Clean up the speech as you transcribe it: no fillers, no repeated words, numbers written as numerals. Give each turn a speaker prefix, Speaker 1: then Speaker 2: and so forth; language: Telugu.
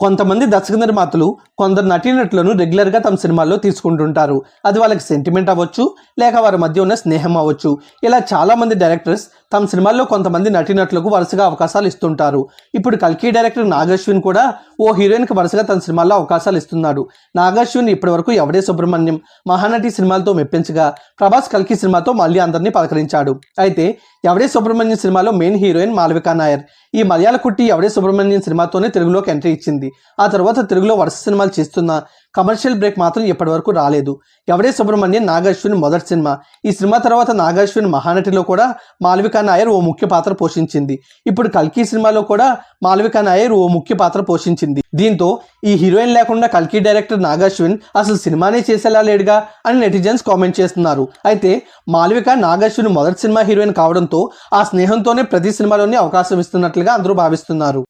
Speaker 1: కొంతమంది దర్శక నిర్మాతలు కొందరు నటీనటులను రెగ్యులర్గా తమ సినిమాల్లో తీసుకుంటుంటారు. అది వాళ్ళకి సెంటిమెంట్ అవ్వచ్చు, లేక వారి మధ్య ఉన్న స్నేహం అవ్వచ్చు. ఇలా చాలామంది డైరెక్టర్స్ తమ సినిమాల్లో కొంతమంది నటీనటులకు వరుసగా అవకాశాలు ఇస్తుంటారు. ఇప్పుడు కల్కి డైరెక్టర్ నాగశ్విన్ కూడా ఓ హీరోయిన్కి వరుసగా తన సినిమాల్లో అవకాశాలు ఇస్తున్నాడు. నాగశ్విన్ ఇప్పటివరకు ఎవడే సుబ్రహ్మణ్యం, మహానటి సినిమాలతో మెప్పించగా ప్రభాస్ కల్కి సినిమాతో మళ్ళీ అందరినీ పలకరించాడు. అయితే ఎవడే సుబ్రహ్మణ్యం సినిమాలో మెయిన్ హీరోయిన్ మాళవికా నాయర్. ఈ మలయాళ కుట్టి ఎవడే సుబ్రహ్మణ్యం సినిమాతోనే తెలుగులోకి ఎంట్రీ ఇచ్చింది. ఆ తర్వాత తెలుగులో వరుస సినిమాలు చేస్తున్న కమర్షియల్ బ్రేక్ మాత్రం ఇప్పటి వరకు రాలేదు. ఎవడే సుబ్రహ్మణ్యం నాగశ్విన్ మొదటి సినిమా. ఈ సినిమా తర్వాత నాగశ్విన్ మహానటిలో కూడా మాళవికా నాయర్ ఓ ముఖ్య పాత్ర పోషించింది. ఇప్పుడు కల్కి సినిమాలో కూడా మాళవికా నాయర్ ఓ ముఖ్య పాత్ర పోషించింది. దీంతో ఈ హీరోయిన్ లేకుండా కల్కి డైరెక్టర్ నాగశ్విన్ అసలు సినిమానే చేసేలా లేడుగా అని నెటిజన్స్ కామెంట్ చేస్తున్నారు. అయితే మాళవిక నాగశ్విన్ మొదటి సినిమా హీరోయిన్ కావడంతో ఆ స్నేహంతోనే ప్రతి సినిమాలోనే అవకాశం ఇస్తున్నట్లుగా అందరూ భావిస్తున్నారు.